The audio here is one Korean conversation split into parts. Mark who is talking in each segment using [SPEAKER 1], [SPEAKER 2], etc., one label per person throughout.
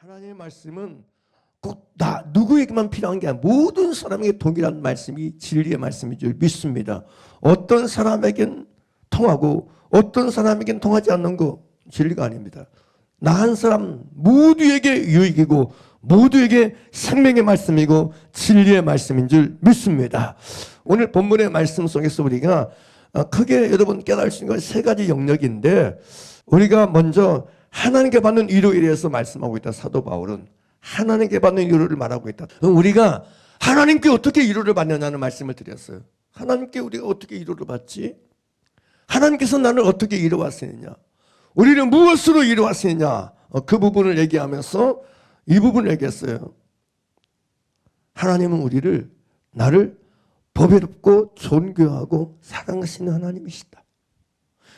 [SPEAKER 1] 하나님의 말씀은 꼭 누구에게만 필요한 게 아니라 모든 사람에게 동일한 말씀이 진리의 말씀인 줄 믿습니다. 어떤 사람에겐 통하고 어떤 사람에겐 통하지 않는 거 진리가 아닙니다. 나 한 사람 모두에게 유익이고 모두에게 생명의 말씀이고 진리의 말씀인 줄 믿습니다. 오늘 본문의 말씀 속에서 우리가 크게 여러분 깨달을 수 있는 건 세 가지 영역인데, 우리가 먼저 하나님께 받는 위로에 대해서 말씀하고 있다. 사도 바울은 하나님께 받는 위로를 말하고 있다. 우리가 하나님께 어떻게 위로를 받느냐는 말씀을 드렸어요. 하나님께 우리가 어떻게 위로를 받지? 하나님께서 나를 어떻게 위로하시느냐? 우리는 무엇으로 위로하시느냐? 그 부분을 얘기하면서 이 부분을 얘기했어요. 하나님은 나를 보배롭고 존귀하고 사랑하시는 하나님이시다.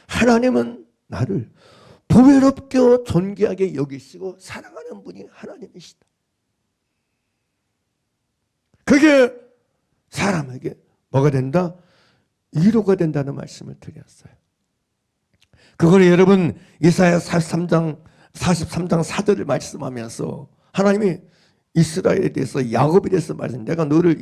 [SPEAKER 1] 하나님은 나를 보배롭게 존귀하게 여기시고 사랑하는 분이 하나님이시다. 그게 사람에게 뭐가 된다? 위로가 된다는 말씀을 드렸어요. 그걸 여러분 이사야 43장 4절을 말씀하면서 하나님이 이스라엘에 대해서 야곱에 대해서 말씀, 내가 너를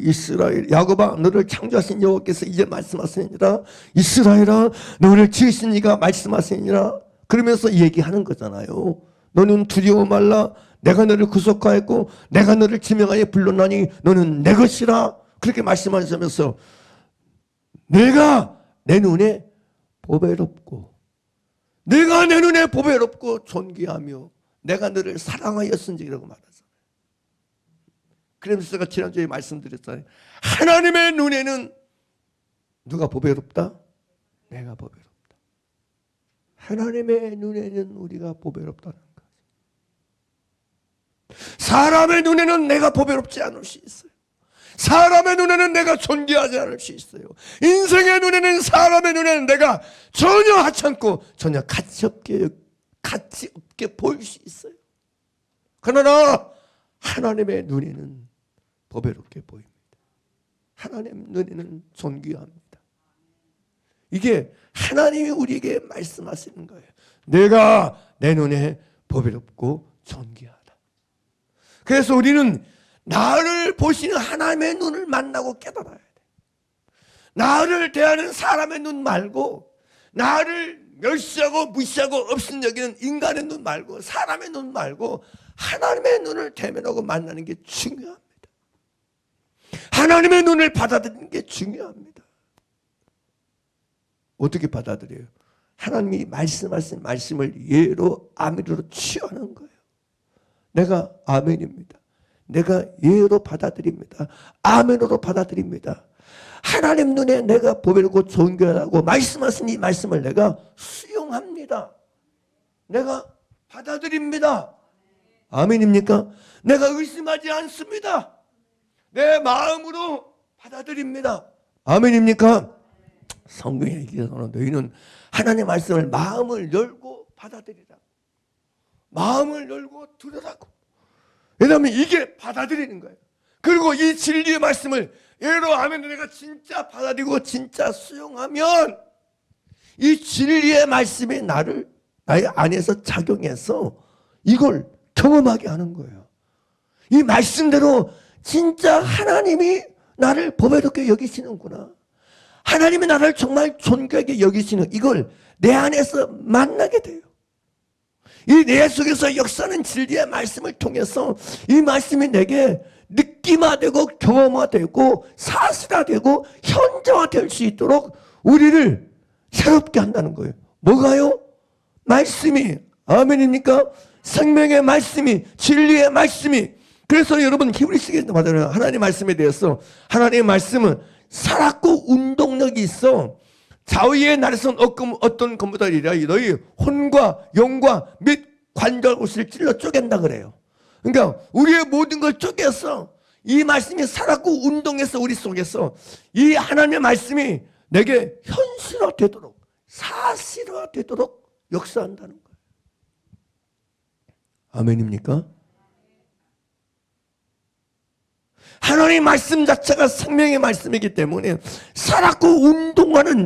[SPEAKER 1] 야곱아 너를 창조하신 여호와께서 이제 말씀하시니라, 이스라엘아 너를 지으신 이가 말씀하시니라, 그러면서 얘기하는 거잖아요. 너는 두려워 말라, 내가 너를 구속하였고 내가 너를 지명하여 불렀나니 너는 내 것이라, 그렇게 말씀하시면서 내가 내 눈에 보배롭고 존귀하며 내가 너를 사랑하였은지라고 말하잖아요. 그러면서 제가 지난주에 말씀드렸잖아요. 하나님의 눈에는 누가 보배롭다? 내가 보배롭다. 하나님의 눈에는 우리가 보배롭다는 거죠. 사람의 눈에는 내가 보배롭지 않을 수 있어요. 사람의 눈에는 내가 존귀하지 않을 수 있어요. 인생의 눈에는, 사람의 눈에는 내가 전혀 하찮고 전혀 가치 없게 보일 수 있어요. 그러나 하나님의 눈에는 보배롭게 보입니다. 하나님 눈에는 존귀합니다. 이게 하나님이 우리에게 말씀하시는 거예요. 내가 내 눈에 보배롭고 존귀하다. 그래서 우리는 나를 보시는 하나님의 눈을 만나고 깨달아야 돼. 나를 대하는 사람의 눈 말고, 나를 멸시하고 무시하고 없인 여기는 인간의 눈 말고, 사람의 눈 말고 하나님의 눈을 대면하고 만나는 게 중요합니다. 하나님의 눈을 받아들이는 게 중요합니다. 어떻게 받아들여요? 하나님이 말씀하신 말씀을 예로 아멘으로 취하는 거예요. 내가 아멘입니다. 내가 예로 받아들입니다. 아멘으로 받아들입니다. 하나님 눈에 내가 보배롭고 존귀하다고 말씀하신 이 말씀을 내가 수용합니다. 내가 받아들입니다. 아멘입니까? 내가 의심하지 않습니다. 내 마음으로 받아들입니다. 아멘입니까? 성경에 얘기해서는 너희는 하나님의 말씀을 마음을 열고 받아들이라. 마음을 열고 들으라고. 왜냐하면 이게 받아들이는 거예요. 그리고 이 진리의 말씀을 예로 하면 내가 진짜 받아들이고 진짜 수용하면 이 진리의 말씀이 나의 안에서 작용해서 이걸 경험하게 하는 거예요. 이 말씀대로 진짜 하나님이 나를 보배롭게 여기시는구나, 하나님이 나를 정말 존귀하게 여기시는, 이걸 내 안에서 만나게 돼요. 이 내 속에서 역사하는 진리의 말씀을 통해서 이 말씀이 내게 느낌화되고 경험화되고 사실화되고 현재화될 수 있도록 우리를 새롭게 한다는 거예요. 뭐가요? 말씀이. 아멘입니까? 생명의 말씀이, 진리의 말씀이. 그래서 여러분 히브리서에서 말하는 하나님의 말씀에 대해서, 하나님의 말씀은 살았고 운동력이 있어 좌우의 날에선 어떤 것보다 너희 혼과 영과 및 관절옷을 찔러 쪼갠다 그래요. 그러니까 우리의 모든 걸 쪼개서 이 말씀이 살았고 운동해서 우리 속에서 이 하나님의 말씀이 내게 현실화되도록, 사실화되도록 역사한다는 거예요. 아멘입니까? 하나님의 말씀 자체가 생명의 말씀이기 때문에 살았고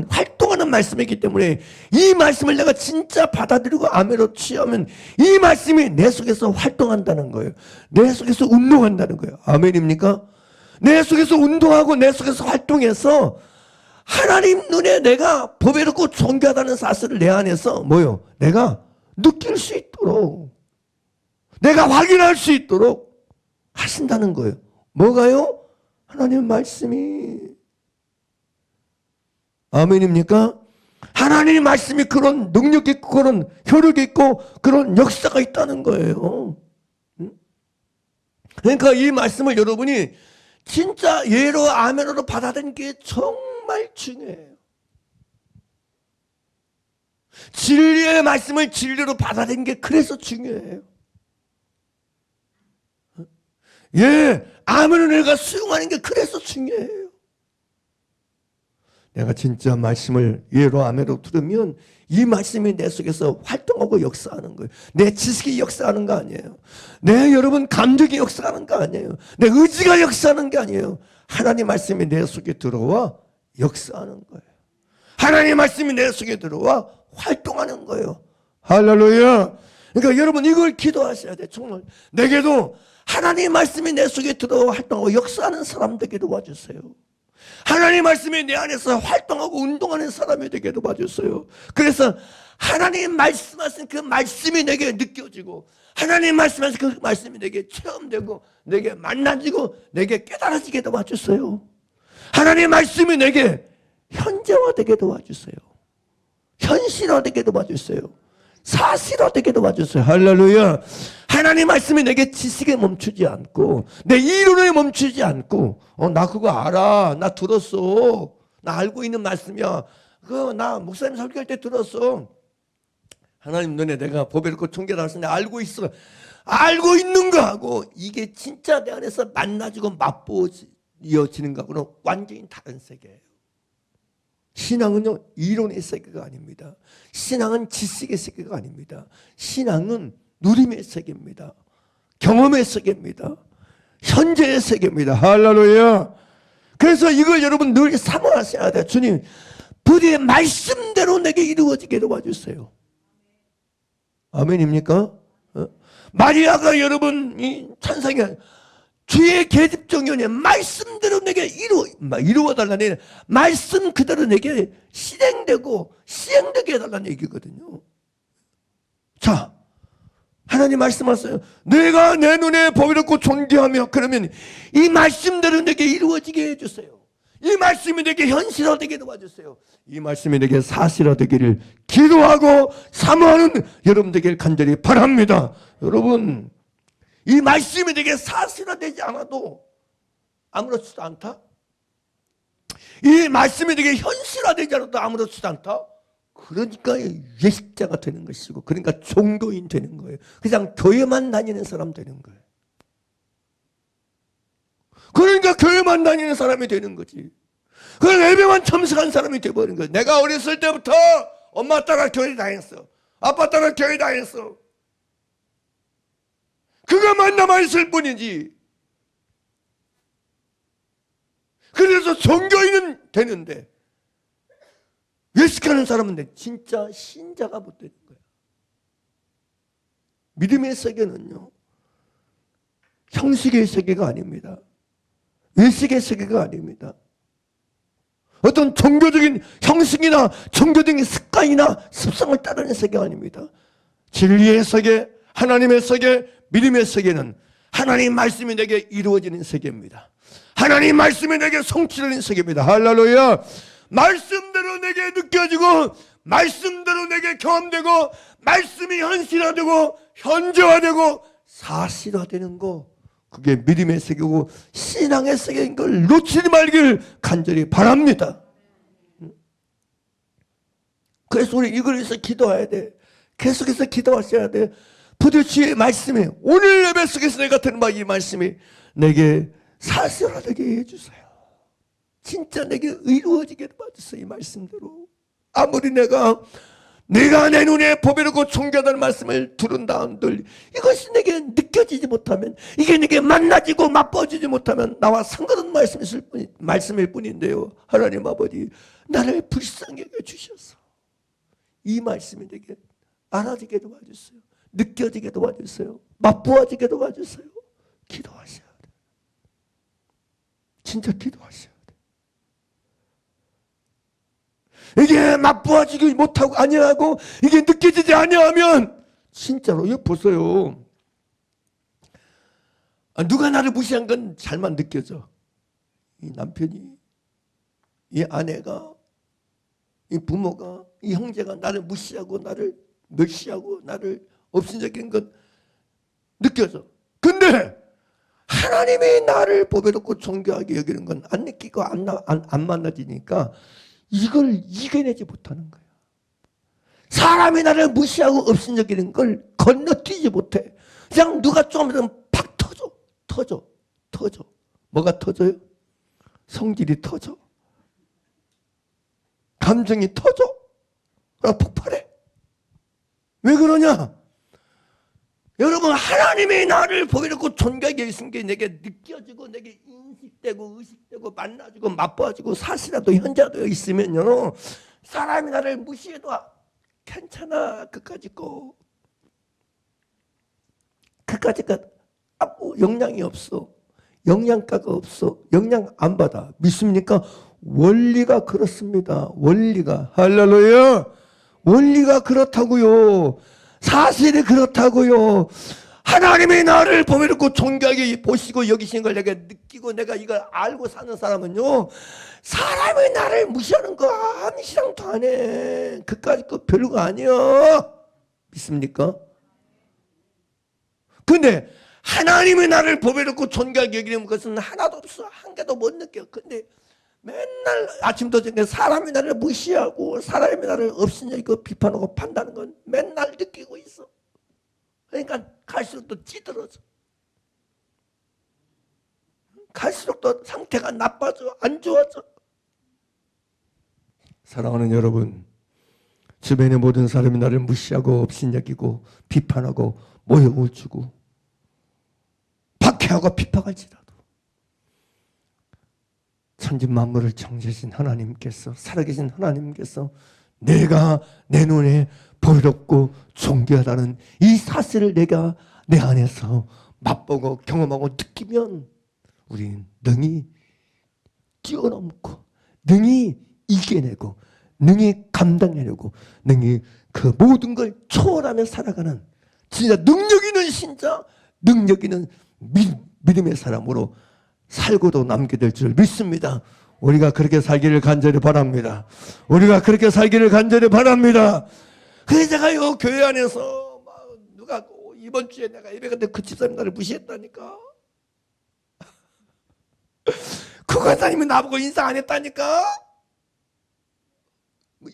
[SPEAKER 1] 활동하는 활동하는 말씀이기 때문에 이 말씀을 내가 진짜 받아들이고 아멘으로 취하면 이 말씀이 내 속에서 활동한다는 거예요. 내 속에서 운동한다는 거예요. 아멘입니까? 내 속에서 운동하고 내 속에서 활동해서 하나님 눈에 내가 보배롭고 존귀하다는 사실을 내 안에서 뭐요? 내가 느낄 수 있도록, 내가 확인할 수 있도록 하신다는 거예요. 뭐가요? 하나님 말씀이. 아멘입니까? 하나님 말씀이 그런 능력이 있고 그런 효력이 있고 그런 역사가 있다는 거예요. 그러니까 이 말씀을 여러분이 진짜 예로 아멘으로 받아들이는 게 정말 중요해요. 진리의 말씀을 진리로 받아들이는 게 그래서 중요해요. 예, 아멘을 내가 수용하는 게 그래서 중요해요. 내가 진짜 말씀을 예로 아멘으로 들으면 이 말씀이 내 속에서 활동하고 역사하는 거예요. 내 지식이 역사하는 거 아니에요. 내 여러분 감정이 역사하는 거 아니에요. 내 의지가 역사하는 게 아니에요. 하나님 말씀이 내 속에 들어와 역사하는 거예요. 하나님 말씀이 내 속에 들어와 활동하는 거예요. 할렐루야. 그러니까 여러분 이걸 기도하셔야 돼요. 정말 내게도 하나님 말씀이 내 속에 들어와 활동하고 역사하는 사람 되게 도와주세요. 하나님 말씀이 내 안에서 활동하고 운동하는 사람이 되게 도와주세요. 그래서 하나님 말씀하신 그 말씀이 내게 느껴지고 하나님 말씀하신 그 말씀이 내게 체험되고 내게 만나지고 내게 깨달아지게 도와주세요. 하나님 말씀이 내게 현재화되게 도와주세요. 현실화되게 도와주세요. 사실화되게 도와주세요. 할렐루야. 하나님 말씀이 내게 지식에 멈추지 않고 내 이론에 멈추지 않고 나 그거 알아. 나 들었어. 나 알고 있는 말씀이야. 그거 나 목사님 설교할 때 들었어. 하나님 눈에 내가 보배롭고 존귀하다 내가 알고 있어. 알고 있는 거하고 이게 진짜 내 안에서 만나지고 맛보여지는 거하고는 완전히 다른 세계예요. 신앙은요 이론의 세계가 아닙니다. 신앙은 지식의 세계가 아닙니다. 신앙은 누림의 세계입니다. 경험의 세계입니다. 현재의 세계입니다. 할렐루야. 그래서 이걸 여러분 늘 사모하셔야 돼요. 주님 부디의 말씀대로 내게 이루어지게 도와주세요. 아멘입니까? 마리아가 여러분 이 찬송이 주의 계집종이오니 말씀대로 내게 이루어달라는 말씀 그대로 내게 실행되고 시행되게 해달라는 얘기거든요. 자, 하나님 말씀하세요. 내가 내 눈에 보배롭고 존귀하며 그러면 이 말씀대로 내게 이루어지게 해주세요. 이 말씀이 내게 현실화되게 도와주세요. 이 말씀이 내게 사실화되기를 기도하고 사모하는 여러분 되길 간절히 바랍니다. 여러분 이 말씀이 내게 사실화되지 않아도 아무렇지도 않다? 이 말씀이 내게 현실화되지 않아도 아무렇지도 않다? 그러니까 예식자가 되는 것이고 그러니까 종교인 되는 거예요. 그냥 교회만 다니는 사람 되는 거예요. 그러니까 교회만 다니는 사람이 되는 거지. 그냥 예배만 참석한 사람이 되어버린 거예요. 내가 어렸을 때부터 엄마 따라 교회 다녔어. 아빠 따라 교회 다녔어. 그것만 남아있을 뿐이지. 그래서 종교인은 되는데 외식하는 사람은 진짜 신자가 못 되는 거야. 믿음의 세계는요 형식의 세계가 아닙니다. 외식의 세계가 아닙니다. 어떤 종교적인 형식이나 종교적인 습관이나 습성을 따르는 세계가 아닙니다. 진리의 세계, 하나님의 세계, 믿음의 세계는 하나님 말씀이 내게 이루어지는 세계입니다. 하나님 말씀이 내게 성취되는 세계입니다. 할렐루야. 말씀대로 내게 느껴지고 말씀대로 내게 경험되고 말씀이 현실화되고 현재화되고 사실화되는 거 그게 믿음의 세계고 신앙의 세계인 걸 놓치지 말길 간절히 바랍니다. 그래서 우리 이걸 위해서 기도해야 돼. 계속해서 기도하셔야 돼. 부디 주의 말씀이 오늘 예배 속에서 내가 들은 바 이 말씀이 내게 사실화되게 해주세요. 진짜 내게 이루어지게 해주세요. 이 말씀대로. 아무리 내가 내가 내 눈에 보배롭고 존귀하다는 말씀을 들은다 한들 이것이 내게 느껴지지 못하면, 이게 내게 만나지고 맛보지지 못하면 나와 상관없는 말씀일 뿐인데요. 하나님 아버지, 나를 불쌍히 여겨주셔서 이 말씀이 내게 알아지게 도와주세요. 느껴지게 도와주세요. 맛보아지게 도와주세요. 기도하셔야 돼요. 진짜 기도하셔야 돼요. 이게 맛보아지기 못하고 아니하고 이게 느껴지지 아니하면 진짜로 이거 보세요. 누가 나를 무시한 건 잘만 느껴져. 이 남편이, 이 아내가, 이 부모가, 이 형제가 나를 무시하고 나를 멸시하고 나를 없애적인 건 느껴져. 근데 하나님이 나를 보배롭고 존귀하게 여기는 건 안 느끼고 안 만나지니까 이걸 이겨내지 못하는 거야. 사람이 나를 무시하고 없애적이는 걸 건너뛰지 못해. 그냥 누가 좀 하면 팍 터져. 뭐가 터져요? 성질이 터져. 감정이 터져. 폭발해. 왜 그러냐? 여러분, 하나님이 나를 보배롭고 존귀하게 여기신 게 내게 느껴지고 내게 인식되고 의식되고 만나지고 맛보아지고 사실이라도 현재라도 있으면요, 사람이 나를 무시해도 괜찮아. 그까짓 거 아무 영향이 없어. 영양가가 없어. 영향 안 받아. 믿습니까? 원리가 그렇습니다. 원리가. 할렐루야. 원리가 그렇다고요. 사실이 그렇다고요. 하나님이 나를 보배롭고 존귀하게 보시고 여기시는 걸 내가 느끼고 내가 이걸 알고 사는 사람은요, 사람이 나를 무시하는 거 아무 시장도 안 해. 그까짓 거 별거 아니야. 믿습니까? 근데 하나님이 나를 보배롭고 존귀하게 여기는 것은 하나도 없어. 한 개도 못 느껴. 근데 맨날 아침부터 저녁에 사람이 나를 무시하고 사람이 나를 없애고 비판하고 판다는 건 맨날 느끼고 있어. 그러니까 갈수록 더 찌들어져. 갈수록 더 상태가 나빠져. 안 좋아져. 사랑하는 여러분, 주변의 모든 사람이 나를 무시하고 업신여기고 비판하고 모욕을 주고 박해하고 비판할지라도 천지만물을 창조하신 하나님께서, 살아계신 하나님께서 내가 내 눈에 보이롭고 존귀하다는 이 사실을 내가 내 안에서 맛보고 경험하고 느끼면 우리는 능히 뛰어넘고 능히 이겨내고 능히 감당해내고 능히 그 모든 걸 초월하며 살아가는 진짜 능력 있는 신자, 능력 있는 믿음의 사람으로 살고도 남게 될 줄 믿습니다. 우리가 그렇게 살기를 간절히 바랍니다. 우리가 그렇게 살기를 간절히 바랍니다. 그래서 제가요, 교회 안에서 누가 이번 주에 내가 예배 갔는데 그 집사님 나를 무시했다니까. 그 권사님이 나보고 인사 안 했다니까.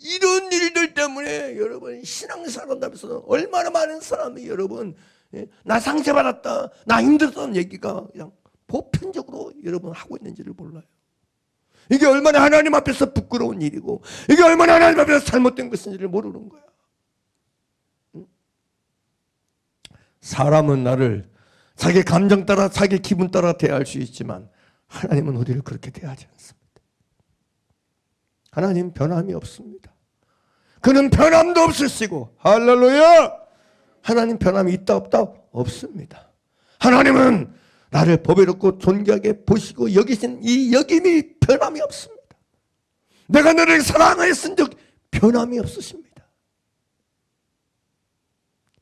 [SPEAKER 1] 이런 일들 때문에 여러분, 신앙생활 한다면서 얼마나 많은 사람이 여러분, 나 상처받았다, 나 힘들었다는 얘기가 그냥 보편적으로 여러분 하고 있는지를 몰라요. 이게 얼마나 하나님 앞에서 부끄러운 일이고 이게 얼마나 하나님 앞에서 잘못된 것인지를 모르는 거야. 사람은 나를 자기 감정 따라 자기 기분 따라 대할 수 있지만 하나님은 우리를 그렇게 대하지 않습니다. 하나님 변함이 없습니다. 그는 변함도 없으시고, 할렐루야! 하나님 변함이 있다 없다? 없습니다. 하나님은 나를 보배롭고 존귀하게 보시고 여기신 이 여김이 변함이 없습니다. 내가 너를 사랑하였은 적 변함이 없으십니다.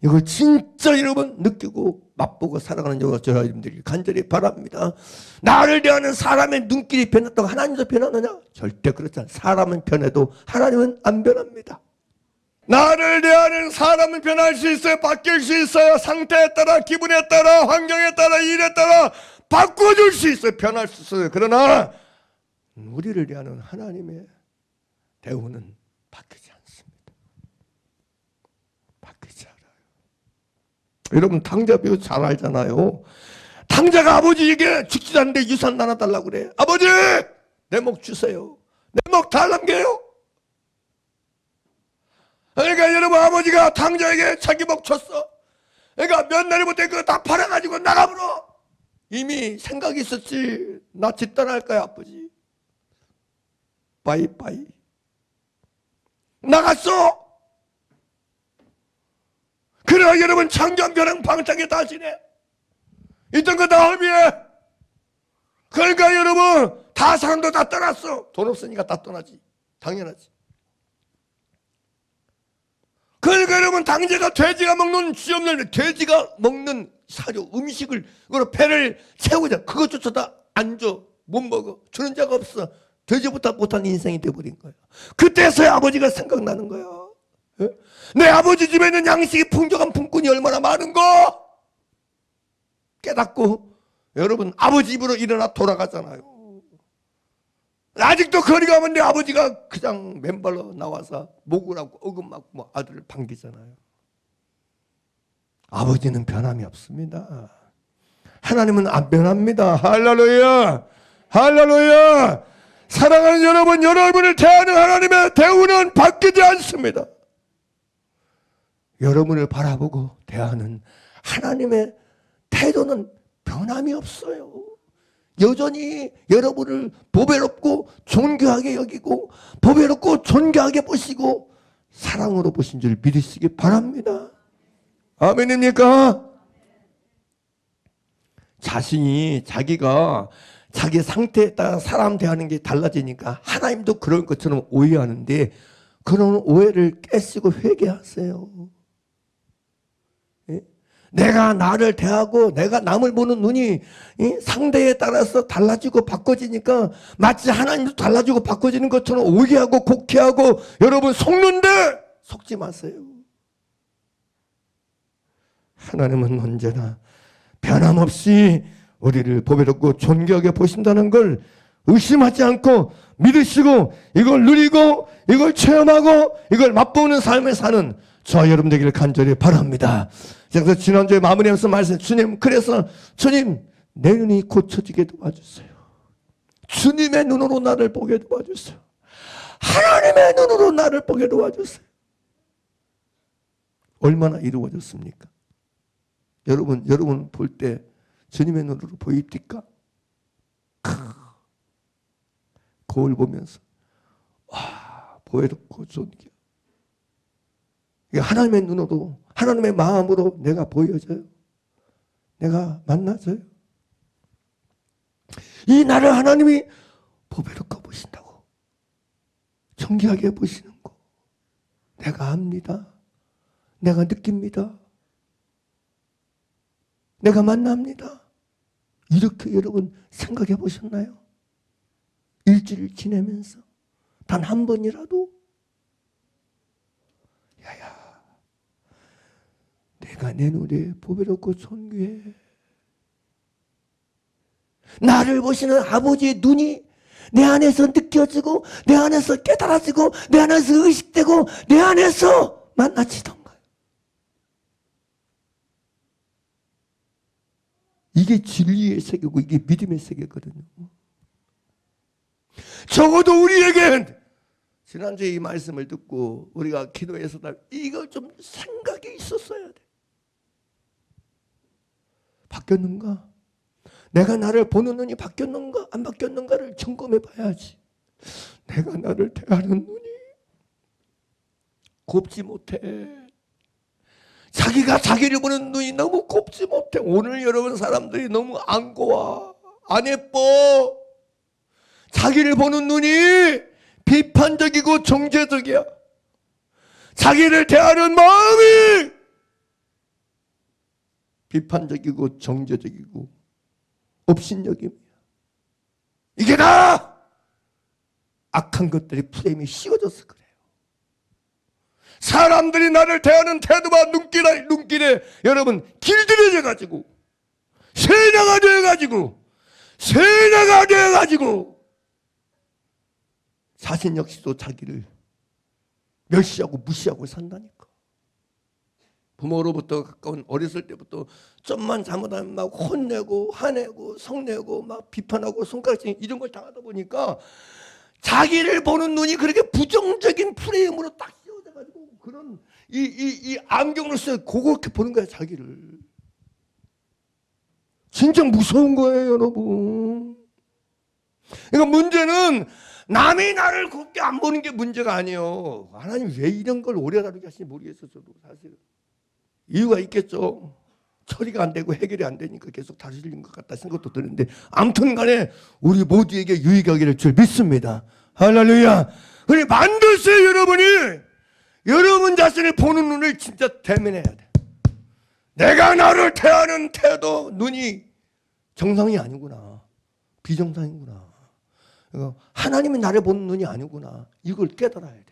[SPEAKER 1] 이걸 진짜 여러분 느끼고 맛보고 살아가는 여러분들이 간절히 바랍니다. 나를 대하는 사람의 눈길이 변했다고 하나님도 변하느냐? 절대 그렇지 않아요. 사람은 변해도 하나님은 안 변합니다. 나를 대하는 사람은 변할 수 있어요. 바뀔 수 있어요. 상태에 따라, 기분에 따라, 환경에 따라, 일에 따라 바꿔줄 수 있어요. 변할 수 있어요. 그러나 우리를 대하는 하나님의 대우는 바뀌지 않습니다. 바뀌지 않아요. 여러분, 탕자 비유 잘 알잖아요. 탕자가 아버지에게 죽지도 않는데 유산 나눠달라고 그래. 아버지, 내 목 주세요. 내 목 다 남겨요. 그러니까 여러분, 아버지가 당자에게 자기 목 쳤어. 그러니까 몇 날이 못해 그거 다 팔아가지고 나가버려. 이미 생각이 있었지. 나 집단할 거야 아버지. 빠이빠이. 나갔어. 그래 여러분, 창조변형 방탕에 다 지내. 있던 거 다 허비해. 그러니까 여러분, 다 사람도 다 떠났어. 돈 없으니까 다 떠나지. 당연하지. 그러니까 여러분, 당제가 돼지가 먹는 쥐 없는, 돼지가 먹는 사료, 음식을, 그걸 배를 채우자. 그것조차도 안 줘. 못 먹어. 주는 자가 없어. 돼지보다 못한 인생이 돼버린 거야. 그때서야 아버지가 생각나는 거야. 예? 내 아버지 집에 있는 양식이 풍족한 품꾼이 얼마나 많은 거 깨닫고 여러분, 아버지 집으로 일어나 돌아가잖아요. 아직도 거리 가면 내 아버지가 그냥 맨발로 나와서 목을 하고 어금하고 뭐 아들을 반기잖아요. 아버지는 변함이 없습니다. 하나님은 안 변합니다. 할렐루야, 할렐루야. 사랑하는 여러분, 여러분을 대하는 하나님의 대우는 바뀌지 않습니다. 여러분을 바라보고 대하는 하나님의 태도는 변함이 없어요. 여전히 여러분을 보배롭고 존귀하게 여기고 보배롭고 존귀하게 보시고 사랑으로 보신 줄 믿으시기 바랍니다. 아멘입니까? 자기가 자기 상태에 따라 사람 대하는 게 달라지니까 하나님도 그런 것처럼 오해하는데, 그런 오해를 깨시고 회개하세요. 내가 나를 대하고 내가 남을 보는 눈이 상대에 따라서 달라지고 바꿔지니까 마치 하나님도 달라지고 바꿔지는 것처럼 오해하고 곡해하고 여러분 속는데 속지 마세요. 하나님은 언제나 변함없이 우리를 보배롭고 존귀하게 보신다는 걸 의심하지 않고 믿으시고 이걸 누리고 이걸 체험하고 이걸 맛보는 삶을 사는 저와 여러분 되기를 간절히 바랍니다. 그래서 지난주에 마무리하면서 말씀, 주님, 그래서 주님, 내 눈이 고쳐지게 도와주세요. 주님의 눈으로 나를 보게 도와주세요. 하나님의 눈으로 나를 보게 도와주세요. 얼마나 이루어졌습니까? 여러분 볼 때 주님의 눈으로 보입니까? 거울 보면서 와, 보배롭고 존귀. 하나님의 눈으로, 하나님의 마음으로 내가 보여져요. 내가 만나져요. 이 나를 하나님이 보배롭게 보신다고, 존귀하게 보시는 거 내가 압니다. 내가 느낍니다. 내가 만납니다. 이렇게 여러분 생각해 보셨나요? 일주일 지내면서 단 한 번이라도 야야, 내가 내 눈에 보배롭고 존귀해. 나를 보시는 아버지의 눈이 내 안에서 느껴지고 내 안에서 깨달아지고 내 안에서 의식되고 내 안에서 만나지던가요. 이게 진리의 세계고 이게 믿음의 세계거든요. 적어도 우리에겐 지난주에 이 말씀을 듣고 우리가 기도해서 이걸 좀 생각이 있었어야 돼. 바뀌었는가? 내가 나를 보는 눈이 바뀌었는가 안 바뀌었는가를 점검해 봐야지. 내가 나를 대하는 눈이 곱지 못해. 자기가 자기를 보는 눈이 너무 곱지 못해. 오늘 여러분 사람들이 너무 안 고와, 안 예뻐. 자기를 보는 눈이 비판적이고 정죄적이야. 자기를 대하는 마음이 비판적이고 정죄적이고 업신여김이야. 이게 다 악한 것들이 프레임이 씌워져서 그래요. 사람들이 나를 대하는 태도와 눈길에 여러분 길들여져 가지고 세뇌가 되어 가지고 자신 역시도 자기를 멸시하고 무시하고 산다니까. 부모로부터 가까운 어렸을 때부터 좀만 잘못하면 막 혼내고 화내고 성내고 막 비판하고 손가락질 이런 걸 당하다 보니까 자기를 보는 눈이 그렇게 부정적인 프레임으로 딱 씌워져가지고 가지고 그런 이 안경을 써 그렇게 보는 거야 자기를. 진짜 무서운 거예요 여러분. 그러니까 문제는 남이 나를 곱게 안 보는 게 문제가 아니에요. 하나님 왜 이런 걸 오래 다루게 하시는지 모르겠어요. 저도 사실 이유가 있겠죠. 처리가 안 되고 해결이 안 되니까 계속 다루시는 것 같다 생각도 드는데, 아무튼 간에 우리 모두에게 유익하기를 줄 믿습니다. 할렐루야. 그래 반드시 여러분이 여러분 자신을 보는 눈을 진짜 대면해야 돼. 내가 나를 대하는 태도, 눈이 정상이 아니구나, 비정상이구나, 하나님이 나를 보는 눈이 아니구나, 이걸 깨달아야 돼.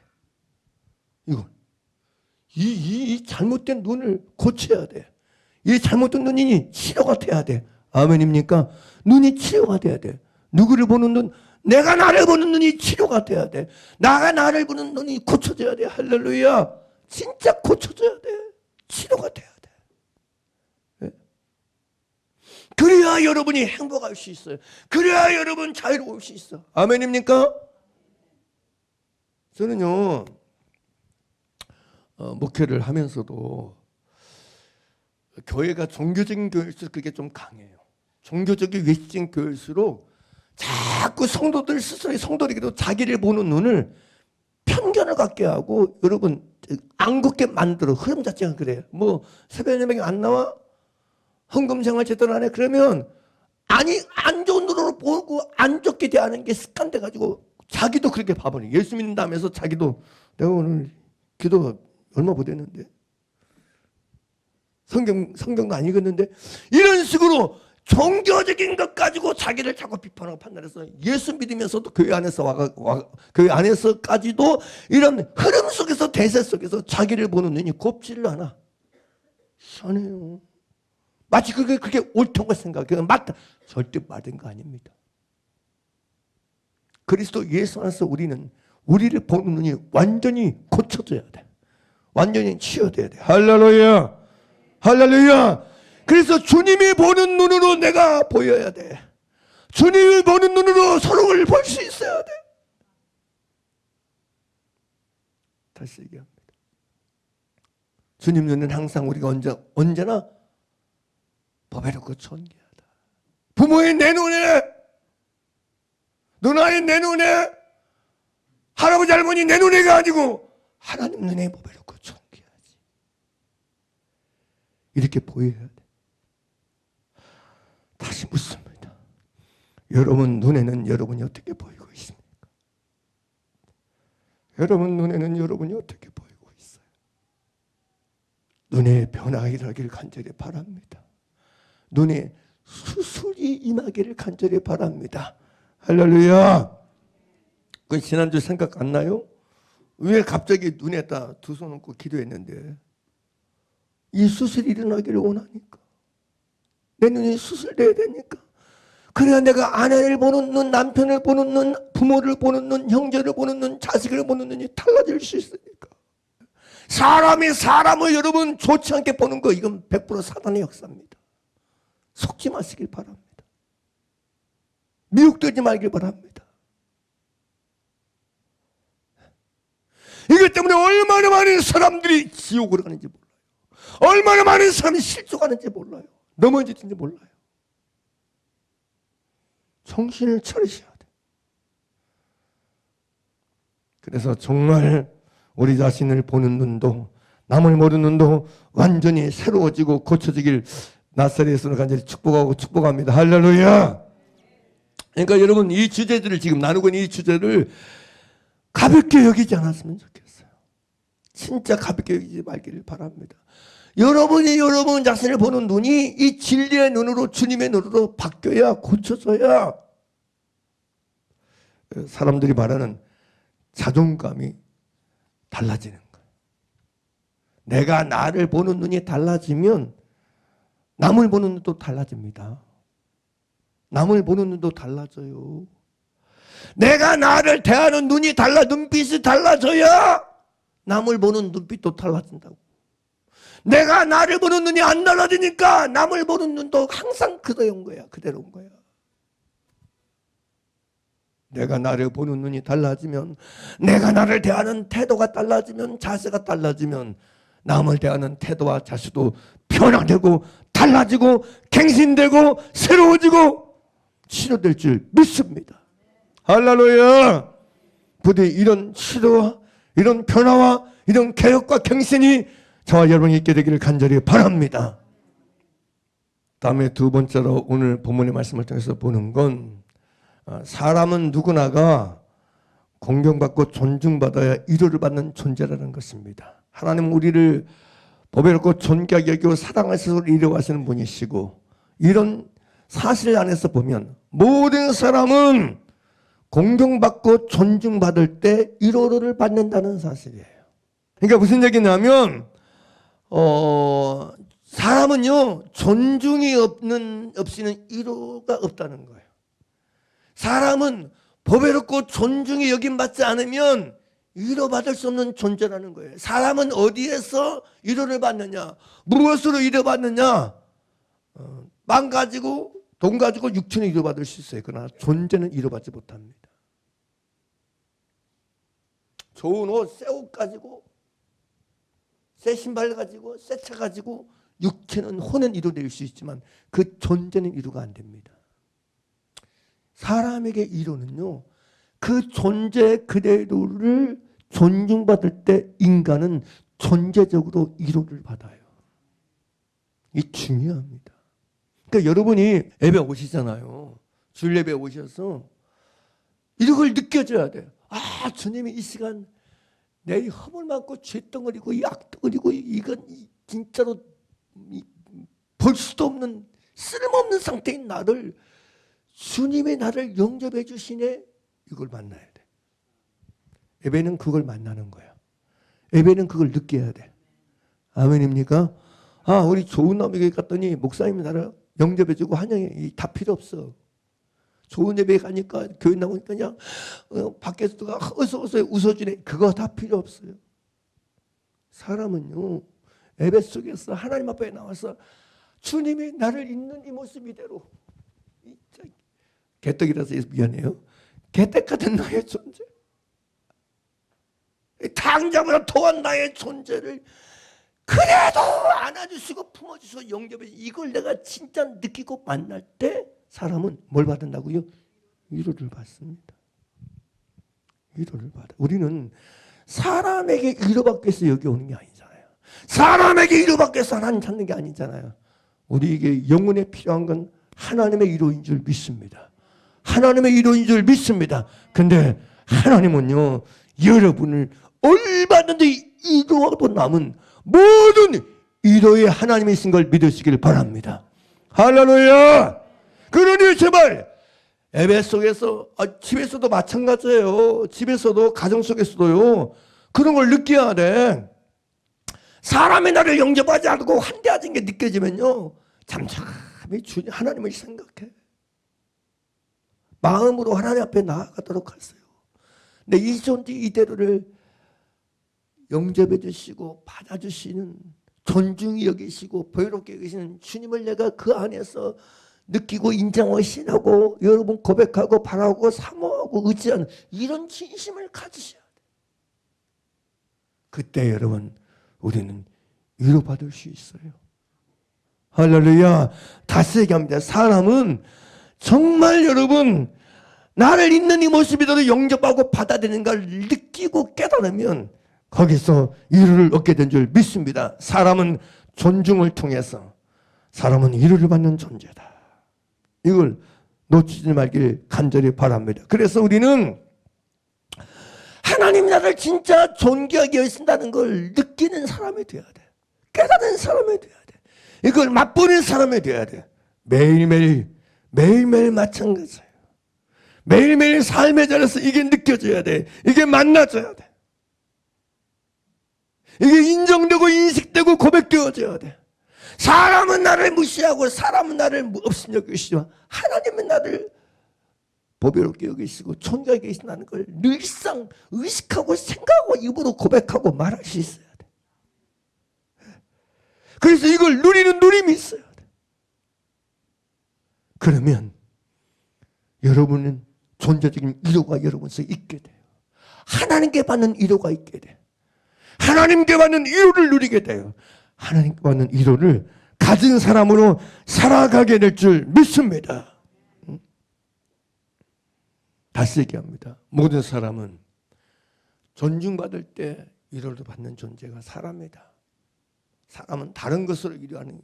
[SPEAKER 1] 이걸 이 잘못된 눈을 고쳐야 돼. 이 잘못된 눈이 치료가 돼야 돼. 아멘입니까? 눈이 치료가 돼야 돼. 누구를 보는 눈? 내가 나를 보는 눈이 치료가 돼야 돼. 나가 나를 보는 눈이 고쳐져야 돼. 할렐루야. 진짜 고쳐져야 돼. 치료가 돼야 돼. 네? 그래야 여러분이 행복할 수 있어요. 그래야 여러분 자유로울 수 있어. 아멘입니까? 저는요, 목회를 하면서도 교회가 종교적인 교회일수록 그게 좀 강해요. 종교적인 외식적인 교회일수록 자꾸 성도들 스스로, 성도들에게도 자기를 보는 눈을 편견을 갖게 하고 여러분 안 걷게 만들어. 흐름 자체가 그래요. 뭐 새벽 예배에 안 나와? 헌금 생활 제대로 안 해? 그러면 아니 안 좋은 눈으로 보고 안 좋게 대하는 게 습관돼 가지고 자기도 그렇게 봐버려. 예수 믿는다면서 자기도 내가 오늘 기도 얼마 못했는데, 성경도 안 읽었는데, 이런 식으로 종교적인 것 가지고 자기를 자꾸 비판하고 판단해서 예수 믿으면서도 교회 안에서 교회 안에서까지도 이런 흐름 속에서, 대세 속에서 자기를 보는 눈이 곱지를 않아. 이상해요. 마치 그게 옳다고 생각해요. 맞다. 절대 맞은 거 아닙니다. 그리스도 예수 안에서 우리를 보는 눈이 완전히 고쳐져야 돼. 완전히 치유돼야 돼. 할렐루야. 할렐루야. 그래서 주님이 보는 눈으로 내가 보여야 돼. 주님이 보는 눈으로 서로를 볼 수 있어야 돼. 다시 얘기합니다. 주님 눈은 항상 우리가 언제나 보배롭고 존귀하다. 부모의 내 눈에, 누나의 내 눈에, 할아버지 할머니 내 눈에가 아니고 하나님 눈에 보배롭고 존귀하지. 이렇게 보여야 돼. 다시 묻습니다. 여러분 눈에는 여러분이 어떻게 보이고 있습니까? 여러분 눈에는 여러분이 어떻게 보이고 있어요? 눈에 변화가 일어나기를 간절히 바랍니다. 눈에 수술이 임하기를 간절히 바랍니다. 할렐루야. 그 지난주 생각 안 나요? 왜 갑자기 눈에다 두 손 얹고 기도했는데, 이 수술이 일어나기를 원하니까. 내 눈이 수술돼야 되니까. 그래야 내가 아내를 보는 눈, 남편을 보는 눈, 부모를 보는 눈, 형제를 보는 눈, 자식을 보는 눈이 달라질 수 있으니까. 사람이 사람을 여러분 좋지 않게 보는 거, 이건 100% 사단의 역사입니다. 속지 마시길 바랍니다. 미혹되지 말길 바랍니다. 이것 때문에 얼마나 많은 사람들이 지옥으로 가는지 몰라요. 얼마나 많은 사람이 실족하는지 몰라요. 넘어지는지 몰라요. 정신을 차리셔야 돼. 그래서 정말 우리 자신을 보는 눈도, 남을 보는 눈도 완전히 새로워지고 고쳐지길 나사렛으로 간절히 축복합니다. 할렐루야. 그러니까 여러분 이 주제들을 지금 나누고 있는 이 주제를 가볍게 여기지 않았으면 좋겠어요. 진짜 가볍게 여기지 말기를 바랍니다. 여러분이 여러분 자신을 보는 눈이 이 진리의 눈으로, 주님의 눈으로 바뀌어야, 고쳐져야 사람들이 말하는 자존감이 달라지는 거예요. 내가 나를 보는 눈이 달라지면 남을 보는 눈도 달라집니다. 남을 보는 눈도 달라져요. 내가 나를 대하는 눈이 눈빛이 달라져야 남을 보는 눈빛도 달라진다고. 내가 나를 보는 눈이 안 달라지니까 남을 보는 눈도 항상 그대로인 거야. 그대로인 거야. 내가 나를 보는 눈이 달라지면, 내가 나를 대하는 태도가 달라지면, 자세가 달라지면 남을 대하는 태도와 자세도 변화되고 달라지고 갱신되고 새로워지고 치료될 줄 믿습니다. 할렐루야. 부디 이런 치료와 이런 변화와 이런 개혁과 갱신이 저와 여러분이 있게 되기를 간절히 바랍니다. 다음에 두 번째로 오늘 본문의 말씀을 통해서 보는 건, 사람은 누구나가 공경받고 존중받아야 위로를 받는 존재라는 것입니다. 하나님은 우리를 보배롭고 존귀하게 여기고 사랑하셔서 이루어가시는 분이시고, 이런 사실 안에서 보면 모든 사람은 공경받고 존중받을 때 위로를 받는다는 사실이에요. 그러니까 무슨 얘기냐면 사람은요 존중이 없이는 위로가 없다는 거예요. 사람은 보배롭고 존중이 여김받지 않으면 위로받을 수 없는 존재라는 거예요. 사람은 어디에서 위로를 받느냐, 무엇으로 위로받느냐, 빵 가지고 돈 가지고 육체는 위로받을 수 있어요. 그러나 존재는 위로받지 못합니다. 좋은 옷, 새 옷 가지고, 새 신발 가지고, 새 차 가지고 육체는 혼은 위로될 수 있지만 그 존재는 위로가 안 됩니다. 사람에게 위로는요, 그 존재 그대로를 존중받을 때 인간은 존재적으로 위로를 받아요. 이 중요합니다. 그러니까 여러분이 예배 오시잖아요. 주일 예배 오셔서 이걸 느껴져야 돼요. 아, 주님이 이 시간 내 허물 많고 죄덩어리고 약덩어리고 이건 진짜로 볼 수도 없는 쓸모없는 상태인 나를 주님이 나를 영접해 주시네. 이걸 만나야 돼. 예배는 그걸 만나는 거야. 예배는 그걸 느껴야 돼. 아멘입니까? 아, 우리 좋은 남에게 갔더니 목사님이 나를 영접해 주고 환영해. 다 필요 없어. 좋은 예배에 가니까 교회 나오니까 그냥 밖에서도 어서 웃어주네. 그거 다 필요 없어요. 사람은요 예배 속에서 하나님 앞에 나와서 주님이 나를 있는 이 모습 이대로, 개떡이라서 미안해요, 개떡 같은 나의 존재, 당자보다 더한 나의 존재를 그래도 안아주시고 품어주시고 영접해, 이걸 내가 진짜 느끼고 만날 때 사람은 뭘 받는다고요? 위로를 받습니다. 위로를 받아. 우리는 사람에게 위로받기 위해서 여기 오는 게 아니잖아요. 사람에게 위로받기 위해서 하나님 찾는 게 아니잖아요. 우리에게 영혼에 필요한 건 하나님의 위로인 줄 믿습니다. 하나님의 위로인 줄 믿습니다. 근데 하나님은요 여러분을 얼마든지 위로하고 남은 모든 위로의 하나님이신 걸 믿으시길 바랍니다. 할렐루야. 그러니 제발 예배 속에서, 집에서도 마찬가지예요. 집에서도 가정 속에서도요 그런 걸 느껴야 돼. 사람의 나를 영접하지 않고 환대하는 게 느껴지면요 잠잠히 주님 하나님을 생각해. 마음으로 하나님 앞에 나아가도록 하세요. 근데 이 존재 이대로를 영접해 주시고 받아주시는, 존중히 여기시고 보혜롭게 여기시는 주님을 내가 그 안에서 느끼고 인정하고 신하고 여러분 고백하고 바라고 사모하고 의지하는 이런 진심을 가지셔야 돼요. 그때 여러분 우리는 위로받을 수 있어요. 할렐루야. 다시 얘기합니다. 사람은 정말 여러분 나를 있는 이 모습이대로 영접하고 받아들이는 걸 느끼고 깨달으면 거기서 위로를 얻게 된 줄 믿습니다. 사람은 존중을 통해서 사람은 위로를 받는 존재다. 이걸 놓치지 말길 간절히 바랍니다. 그래서 우리는 하나님 나를 진짜 존귀하게 여신다는 걸 느끼는 사람이 되어야 돼. 깨닫는 사람이 되어야 돼. 이걸 맛보는 사람이 되어야 돼. 매일매일 마찬가지예요. 매일매일 삶의 자리에서 이게 느껴져야 돼. 이게 만나져야 돼. 이게 인정되고 인식되고 고백되어져야 돼. 사람은 나를 무시하고 사람은 나를 없인 여기시지만 하나님은 나를 보배롭게 여기시고 존귀하게 여기신다는 걸 늘상 의식하고 생각하고 입으로 고백하고 말할 수 있어야 돼. 그래서 이걸 누리는 누림이 있어야 돼. 그러면 여러분은 존재적인 위로가 여러분 속에 있게 돼요. 하나님께 받는 위로가 있게 돼요. 하나님께 받는 위로를 누리게 돼요. 하나님께 받는 위로를 가진 사람으로 살아가게 될 줄 믿습니다. 다시 얘기합니다. 모든 사람은 존중받을 때 위로를 받는 존재가 사람이다. 사람은 다른 것으로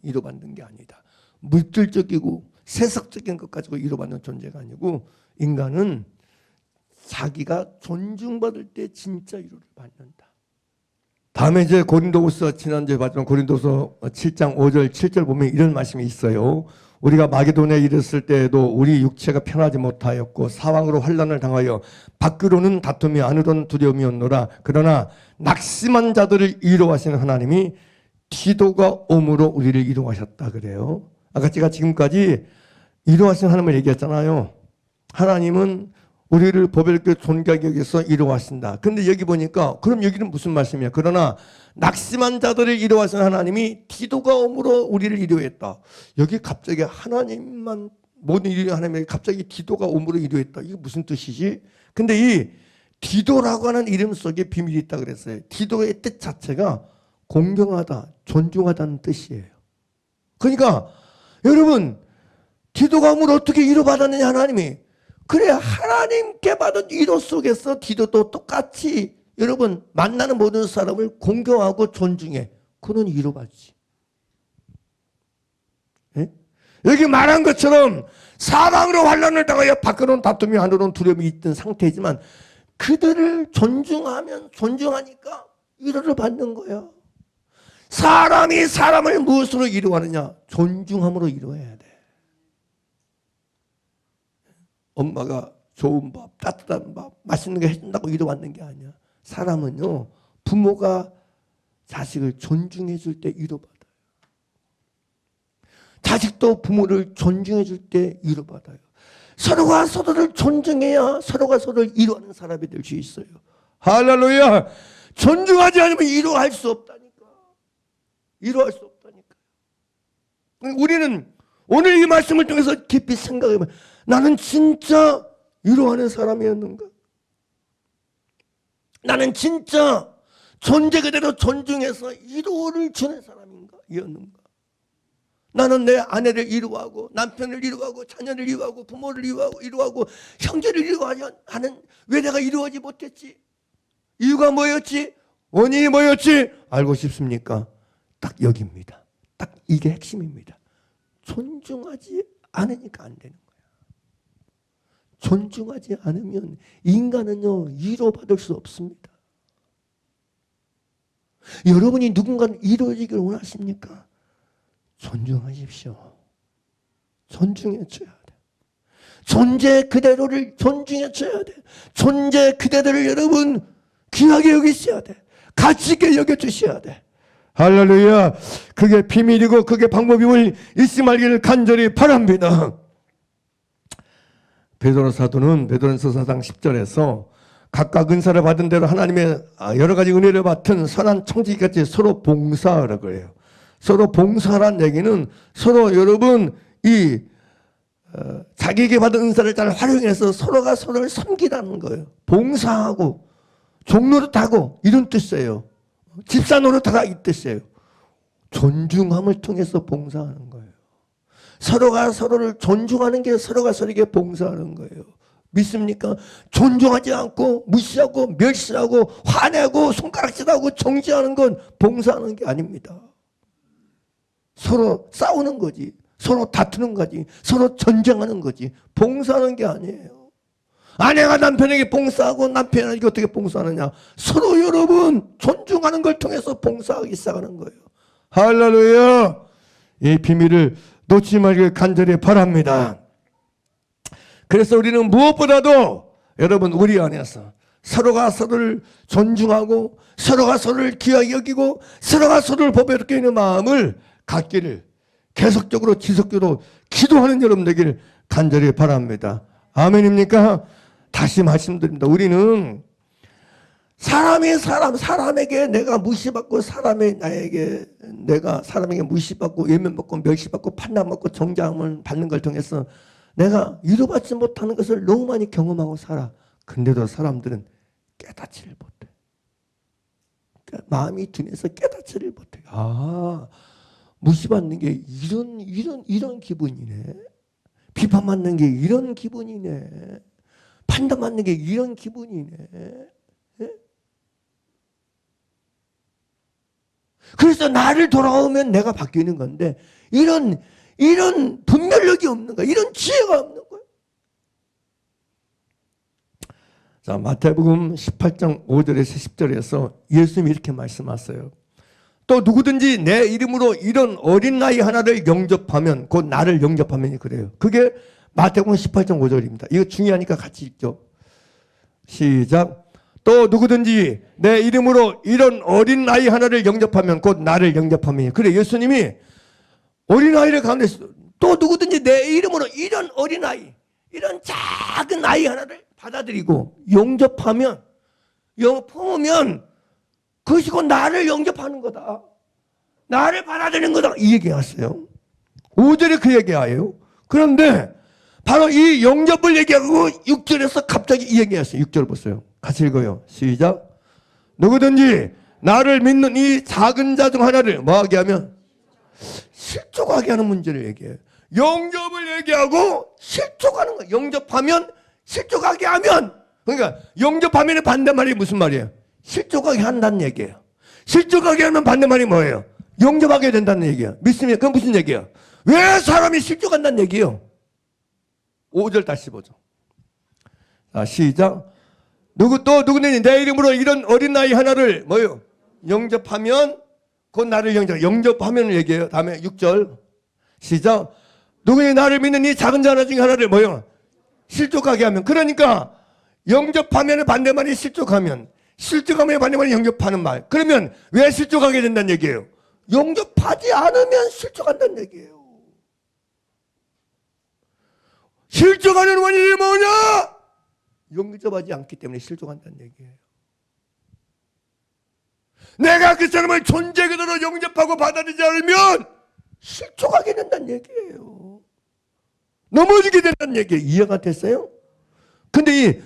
[SPEAKER 1] 위로받는 게 아니다. 물질적이고 세속적인 것 가지고 위로받는 존재가 아니고 인간은 자기가 존중받을 때 진짜 위로를 받는다. 다음에 이제 고린도후서 지난주에 봤던 고린도서 7장 5절 7절 보면 이런 말씀이 있어요. 우리가 마게도냐에 이르렀을 때에도 우리 육체가 편하지 못하였고 사방으로 환난을 당하여 밖으로는 다툼이 안으로는 두려움이었노라. 그러나 낙심한 자들을 위로하시는 하나님이 디도가 옴으로 우리를 위로하셨다 그래요. 아까 제가 지금까지 위로하시는 하나님을 얘기했잖아요. 하나님은 우리를 보배롭게 존귀하게 여기서 위로하신다. 그런데 여기 보니까 그럼 여기는 무슨 말씀이야? 그러나 낙심한 자들을 위로하시는 하나님이 디도가 옴으로 우리를 위로했다. 여기 갑자기 하나님만 모든 일을 하나님이 갑자기 디도가 옴으로 위로했다. 이게 무슨 뜻이지? 근데 이 디도라고 하는 이름 속에 비밀이 있다 그랬어요. 디도의 뜻 자체가 공경하다, 존중하다는 뜻이에요. 그러니까 여러분 디도가 옴으로 어떻게 위로받았느냐 하나님이. 그래 하나님께 받은 위로 속에서 디도도 똑같이 여러분 만나는 모든 사람을 공경하고 존중해. 그는 위로받지. 예? 여기 말한 것처럼 사방으로 환난을 당하여 밖으로는 다툼이 안으로는 두려움이 있던 상태이지만 그들을 존중하니까 위로를 받는 거야. 사람이 사람을 무엇으로 위로하느냐? 존중함으로 위로해야 돼. 엄마가 좋은 밥, 따뜻한 밥, 맛있는 거 해준다고 위로받는 게 아니야. 사람은요, 부모가 자식을 존중해 줄 때 위로받아요. 자식도 부모를 존중해 줄 때 위로받아요. 서로가 서로를 존중해야 서로가 서로를 위로하는 사람이 될 수 있어요. 할렐루야! 존중하지 않으면 위로할 수 없다니까. 위로할 수 없다니까. 우리는 오늘 이 말씀을 통해서 깊이 생각해보면 나는 진짜 위로하는 사람이었는가? 나는 진짜 존재 그대로 존중해서 위로를 주는 사람이었는가? 나는 내 아내를 위로하고 남편을 위로하고 자녀를 위로하고 부모를 위로하고 형제를 위로하는 왜 내가 위로하지 못했지? 이유가 뭐였지? 원인이 뭐였지? 알고 싶습니까? 딱 여기입니다. 딱 이게 핵심입니다. 존중하지 않으니까 안 되는 거예요. 존중하지 않으면 인간은요 위로받을 수 없습니다. 여러분이 누군가를 위로해주기를 원하십니까? 존중하십시오. 존중해줘야 돼. 존재 그대로를 존중해줘야 돼. 존재 그대로를 여러분 귀하게 여기셔야 돼. 가치 있게 여겨주셔야 돼. 할렐루야. 그게 비밀이고 그게 방법임을 잊지 말기를 간절히 바랍니다. 베드로 사도는 베드로전서 4장 10절에서 각각 은사를 받은 대로 하나님의 여러 가지 은혜를 받은 선한 청지기같이 서로 봉사하라고 해요. 서로 봉사하라는 얘기는 서로 여러분 자기에게 받은 은사를 잘 활용해서 서로가 서로를 섬기라는 거예요. 봉사하고 종노릇하고 이런 뜻이에요. 집사 노릇하가 이 뜻이에요. 존중함을 통해서 봉사하는 거예요. 서로가 서로를 존중하는 게 서로가 서로에게 봉사하는 거예요. 믿습니까? 존중하지 않고 무시하고 멸시하고 화내고 손가락질하고 정지하는 건 봉사하는 게 아닙니다. 서로 싸우는 거지. 서로 다투는 거지. 서로 전쟁하는 거지. 봉사하는 게 아니에요. 아내가 남편에게 봉사하고 남편에게 어떻게 봉사하느냐? 서로 여러분 존중하는 걸 통해서 봉사하기 시작하는 거예요. 할렐루야! 이 비밀을 놓치지 말길 간절히 바랍니다. 그래서 우리는 무엇보다도 여러분 우리 안에서 서로가 서로를 존중하고 서로가 서로를 귀하게 여기고 서로가 서로를 보배롭게 하는 마음을 갖기를 계속적으로 지속적으로 기도하는 여러분 되기를 간절히 바랍니다. 아멘입니까? 다시 말씀드립니다. 우리는 사람에게 내가 무시받고 내가 사람에게 무시받고 외면받고 멸시받고 판단받고 정죄함을 받는 걸 통해서 내가 위로받지 못하는 것을 너무 많이 경험하고 살아. 근데도 사람들은 깨닫지를 못해. 그러니까 마음이 둔해서 깨닫지를 못해. 아, 무시받는 게 이런 기분이네. 비판받는 게 이런 기분이네. 판단받는 게 이런 기분이네. 예? 그래서 나를 돌아오면 내가 바뀌는 건데 이런 분별력이 없는 거야. 이런 지혜가 없는 거야. 자, 마태복음 18장 5절에서 10절에서 예수님이 이렇게 말씀하세요. 또 누구든지 내 이름으로 이런 어린 나이 하나를 영접하면 곧 나를 영접하면이 그래요. 그게 마태복음 18장 5절입니다. 이거 중요하니까 같이 읽죠. 시작. 또 누구든지 내 이름으로 이런 어린 나이 하나를 영접하면 곧 나를 영접하면이 그래. 예수님이 어린아이를 가운데 또 누구든지 내 이름으로 이런 어린아이, 이런 작은 아이 하나를 받아들이고 영접하면 그것이 곧 나를 영접하는 거다. 나를 받아들이는 거다. 이 얘기하세요. 5절에 그 얘기해요. 그런데 바로 이 영접을 얘기하고 6절에서 갑자기 이 얘기했어요. 6절 보세요. 같이 읽어요. 시작. 누구든지 나를 믿는 이 작은 자 중 하나를 뭐하게 하면 실족하게 하는 문제를 얘기해요. 영접을 얘기하고 실족하는 거예요. 영접하면 실족하게 하면, 그러니까 영접하면의 반대말이 무슨 말이에요? 실족하게 한다는 얘기예요. 실족하게 하면 반대말이 뭐예요? 영접하게 된다는 얘기예요. 믿으면 그건 무슨 얘기예요? 왜 사람이 실족한다는 얘기예요? 5절 다시 보죠. 자, 시작. 누구든지 내 이름으로 이런 어린 나이 하나를 뭐예요? 영접하면 곧 나를 영접하면 얘기해요. 다음에 6절 시작. 누구든지 나를 믿는 이 작은 자 하나 중에 하나를 뭐예요? 실족하게 하면. 그러니까 영접하면 반대말이 실족하면, 실족하면 반대말이 영접하는 말. 그러면 왜 실족하게 된다는 얘기예요? 영접하지 않으면 실족한다는 얘기예요. 실족하는 원인이 뭐냐? 영접하지 않기 때문에 실족한다는 얘기예요. 내가 그 사람을 존재 그대로 영접하고 받아들이지 않으면 실족하게 된다는 얘기예요. 넘어지게 된다는 얘기예요. 이해가 됐어요? 근데 이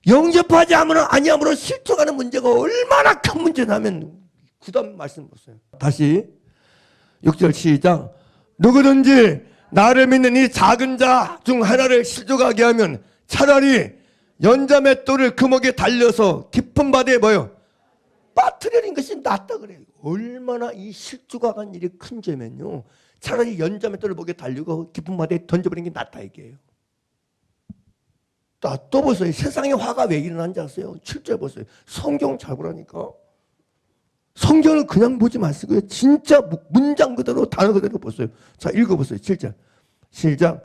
[SPEAKER 1] 영접하지 아니함으로 실족하는 문제가 얼마나 큰 문제냐면 그 다음 말씀 보세요. 다시 6절 시작. 누구든지 나를 믿는 이 작은 자 중 하나를 실족하게 하면 차라리 연자맷돌을 금옥에 달려서 깊은 바다에 뭐요? 빠뜨리는 것이 낫다 그래요. 얼마나 이 실족한 일이 큰 죄면요. 차라리 연자맷돌을 목에 달리고 깊은 바다에 던져버리는 게 낫다 이게요. 또 보세요. 세상에 화가 왜 일어난지 아세요? 7절 보세요. 성경 잘 보라니까. 성경을 그냥 보지 마시고요. 진짜 문장 그대로 단어 그대로 보세요. 자, 읽어보세요. 7절. 시작.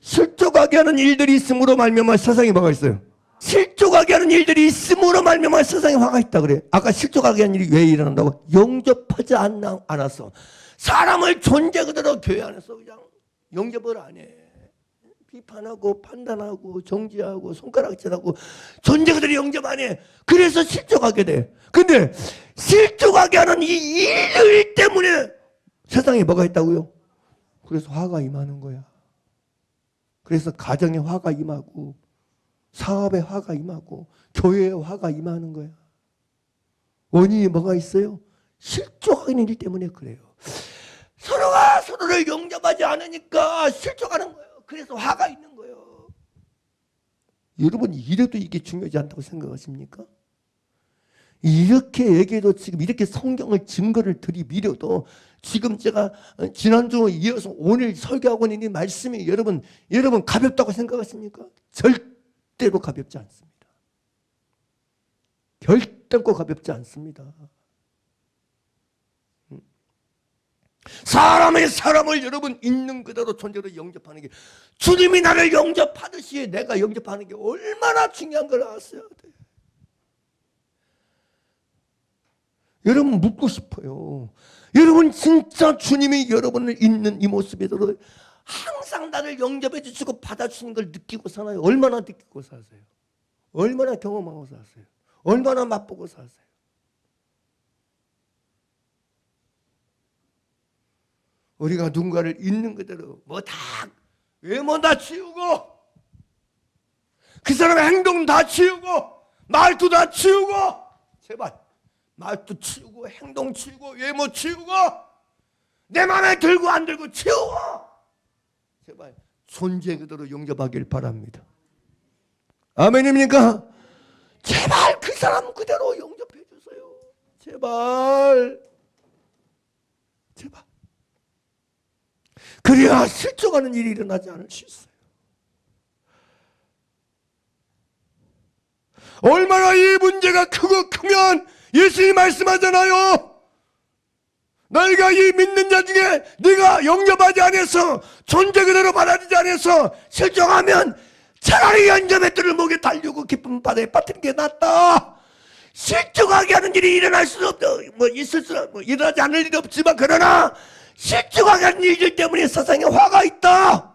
[SPEAKER 1] 실족하게 하는 일들이 있음으로 말미암아 세상에 뭐가 있어요? 실족하게 하는 일들이 있음으로 말미암아 세상에 화가 있다 그래. 아까 실족하게 하는 일이 왜 일어난다고? 영접하지 않아서 사람을 존재 그대로 교회 안에서 그냥 영접을 안 해. 비판하고 판단하고 정지하고 손가락질하고 존재 그대로 영접 안 해. 그래서 실족하게 돼. 근데 실족하게 하는 이 일들 때문에 세상에 뭐가 있다고요? 그래서 화가 임하는 거야. 그래서 가정에 화가 임하고 사업에 화가 임하고 교회에 화가 임하는 거야. 원인이 뭐가 있어요? 실족하는 일 때문에 그래요. 서로가 서로를 영접하지 않으니까 실족하는 거예요. 그래서 화가 있는 거예요. 여러분 이래도 이게 중요하지 않다고 생각하십니까? 이렇게 얘기해도 지금 이렇게 성경을 증거를 들이밀어도 지금 제가 지난주 이어서 오늘 설교하고 있는 이 말씀이 여러분 가볍다고 생각하십니까? 절대로 가볍지 않습니다. 결단코 가볍지 않습니다. 사람을 여러분 있는 그대로 존재로 영접하는 게 주님이 나를 영접하듯이 내가 영접하는 게 얼마나 중요한 걸 아셔야 돼요. 여러분 묻고 싶어요. 여러분 진짜 주님이 여러분을 있는 이 모습에도 항상 나를 영접해 주시고 받아주시는 걸 느끼고 사나요? 얼마나 느끼고 사세요? 얼마나 경험하고 사세요? 얼마나 맛보고 사세요? 우리가 누군가를 있는 그대로 뭐 다 외모 다 치우고 그 사람의 행동 다 치우고 말투 다 치우고 제발 말투 치우고 행동 치우고 외모 치우고 내 마음에 들고 안 들고 치우고 제발 존재 그대로 영접하길 바랍니다. 아멘입니까? 제발 그 사람 그대로 영접해 주세요. 제발 제발. 그래야 실족하는 일이 일어나지 않을 수 있어요. 얼마나 이 문제가 크고 크면 예수님이 말씀하잖아요. 너희가 이 믿는 자 중에 네가 영접하지 않아서 존재 그대로 받아들이지 않아서 실족하면 차라리 연접의 뜰을 목에 달리고 깊은 바다에 빠뜨리는 게 낫다. 실족하게 하는 일이 일어날 수 없다. 일어나지 않을 일이 없지만 그러나 실족하게 하는 일들 때문에 세상에 화가 있다.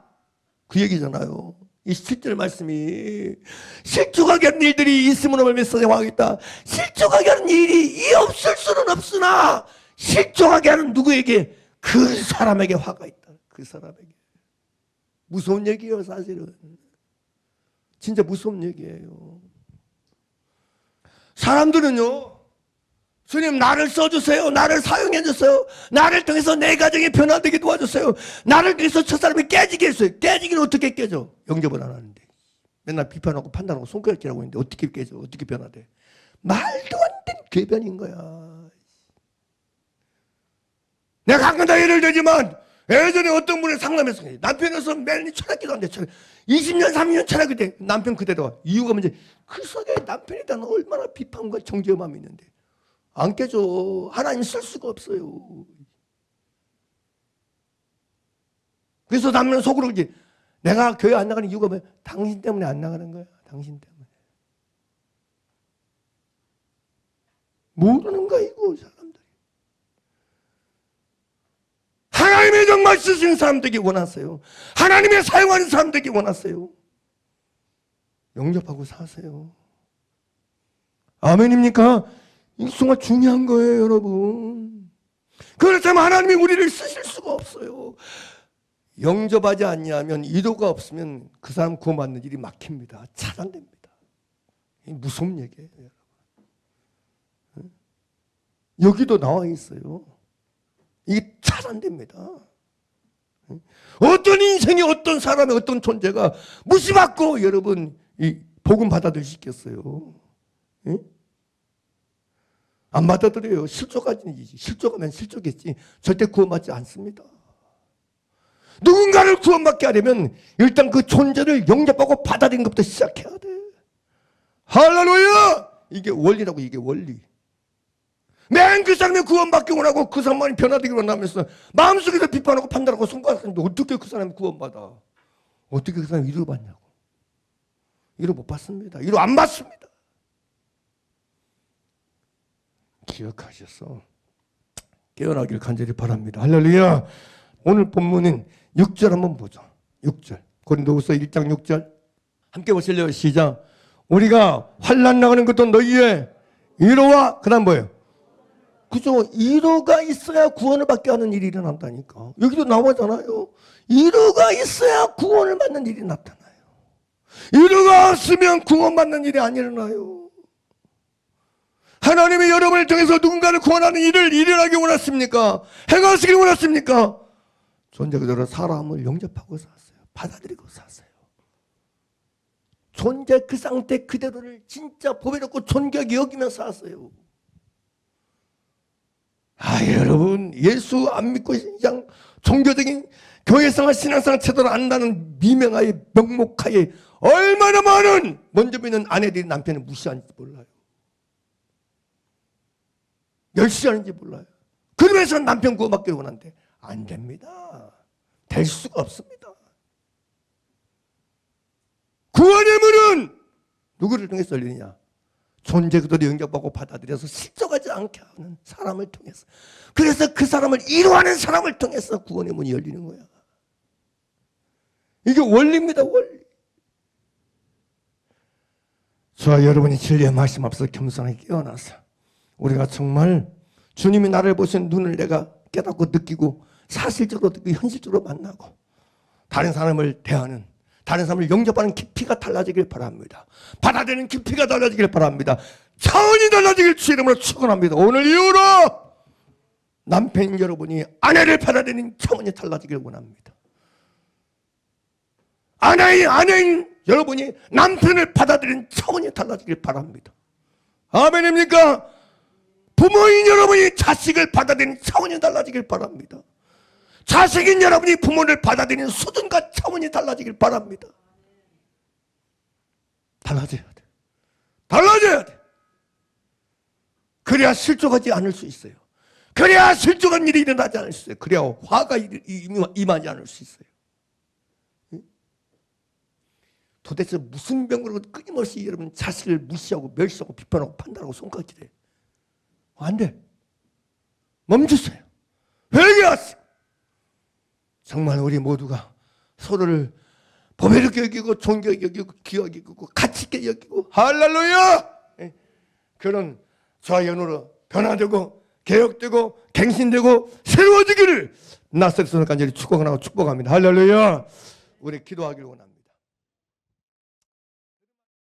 [SPEAKER 1] 그 얘기잖아요. 이 17절 말씀이 실족하게 하는 일들이 있음으로 말미암아 세상에 화가 있다. 실족하게 하는 일이 없을 수는 없으나 실족하게 하는 누구에게? 그 사람에게 화가 있다. 그 사람에게. 무서운 얘기예요, 사실은. 진짜 무서운 얘기예요. 사람들은요, 주님 나를 써주세요. 나를 사용해주세요. 나를 통해서 내 가정이 변화되게 도와주세요. 나를 통해서 저 사람이 깨지게 했어요. 깨지기는 어떻게 깨져? 영접을 안 하는데. 맨날 비판하고 판단하고 손가락질하고 있는데 어떻게 깨져? 어떻게 변화돼? 말도 안 되는 궤변인 거야. 내가 가끔 다 예를 들지만 예전에 어떤 분을 상담했어요. 남편에서 매일 철학기도 안 돼. 20년, 30년 철학이 돼. 남편 그대로. 이유가 뭔지 그 속에 남편에 대한 얼마나 비판과 정죄의 마음이 있는데 안 깨져. 하나님 쓸 수가 없어요. 그래서 남편은 속으로 이제 내가 교회 안 나가는 이유가 뭐야? 당신 때문에 안 나가는 거야. 당신 때문에. 모르는 거야 이거 사람들이. 하나님의 정말 쓰시는 사람들이 원하세요. 하나님의 사용하는 사람들이 원하세요. 영접하고 사세요. 아멘입니까? 이 정말 중요한 거예요, 여러분. 그렇다면 하나님이 우리를 쓰실 수가 없어요. 영접하지 않냐면 이도가 없으면 그 사람 구원받는 일이 막힙니다. 차단됩니다. 무서운 얘기예요, 여러분. 여기도 나와 있어요. 이게 차단됩니다. 어떤 인생이 어떤 사람의 어떤 존재가 무시받고 여러분 이 복음 받아들일 수 있겠어요? 안 받아들여요. 실족하지. 실족하면 실족했지. 절대 구원받지 않습니다. 누군가를 구원받게 하려면 일단 그 존재를 영접하고 받아들이는 것부터 시작해야 돼. 할렐루야! 이게 원리라고. 이게 원리. 맨 그 사람이 구원받기 원하고 그 사람만이 변화되기 원하면서 마음속에서 비판하고 판단하고 손가락하는데 어떻게 그 사람이 구원받아? 어떻게 그 사람이 위로 받냐고. 위로 못 받습니다. 위로 안 받습니다. 기억하셔서 깨어나길 간절히 바랍니다. 할렐루야. 오늘 본문은 6절 한번 보죠. 6절 고린도후서 1장 6절 함께 보실래요? 시작. 우리가 환난 나가는 것도 너희의 위로와 그 다음 뭐예요? 그죠? 위로가 있어야 구원을 받게 하는 일이 일어난다니까. 여기도 나오잖아요. 위로가 있어야 구원을 받는 일이 나타나요. 위로가 없으면 구원받는 일이 안 일어나요. 하나님이 여러분을 통해서 누군가를 구원하는 일을 일어나기 원하십니까? 행하시길 원하십니까? 존재 그대로 사람을 영접하고 사세요. 받아들이고 사세요. 존재 그 상태 그대로를 진짜 보배롭고 존귀하게 여기며 사세요. 여러분 예수 안 믿고 그냥 종교적인 교회생활 신앙생활 제대로 안 나는 미명하에 명목하에 얼마나 많은 먼저 믿는 아내들이 남편을 무시하는지 몰라요. 멸시하는지 몰라요. 그러면서 남편 구원받기를 원하는데 안 됩니다. 될 수가 없습니다. 구원의 문은 누구를 통해서 열리느냐? 존재 그대로 영접하고 받아들여서 실족하지 않게 하는 사람을 통해서. 그래서 그 사람을 이루하는 사람을 통해서 구원의 문이 열리는 거야. 이게 원리입니다. 원리. 저와 여러분이 진리의 말씀 앞서 겸손하게 깨어나서 우리가 정말 주님이 나를 보신 눈을 내가 깨닫고 느끼고 사실적으로 느끼고 현실적으로 만나고 다른 사람을 대하는, 다른 사람을 영접하는 깊이가 달라지길 바랍니다. 받아들이는 깊이가 달라지길 바랍니다. 차원이 달라지길 주의 이름으로 축원합니다. 오늘 이후로 남편인 여러분이 아내를 받아들이는 차원이 달라지길 원합니다. 아내인 여러분이 남편을 받아들이는 차원이 달라지길 바랍니다. 아멘입니까? 부모인 여러분이 자식을 받아들이는 차원이 달라지길 바랍니다. 자식인 여러분이 부모를 받아들이는 수준과 차원이 달라지길 바랍니다. 달라져야 돼. 달라져야 돼. 그래야 실족하지 않을 수 있어요. 그래야 실족한 일이 일어나지 않을 수 있어요. 그래야 화가 임하지 않을 수 있어요. 도대체 무슨 병으로 끊임없이 여러분 자식을 무시하고 멸시하고 비판하고 판단하고 손가락질해. 안 돼. 멈추세요. 회개하세요. 정말 우리 모두가 서로를 보배롭게 여기고 존경하게 여기고 귀하게 여기고 가치 있게 여기고 할렐루야! 그런 좌연으로 변화되고 개혁되고 갱신되고 새로워지기를 낯설 손을 간절히 축복하고 축복합니다. 할렐루야! 우리 기도하기를 원합니다.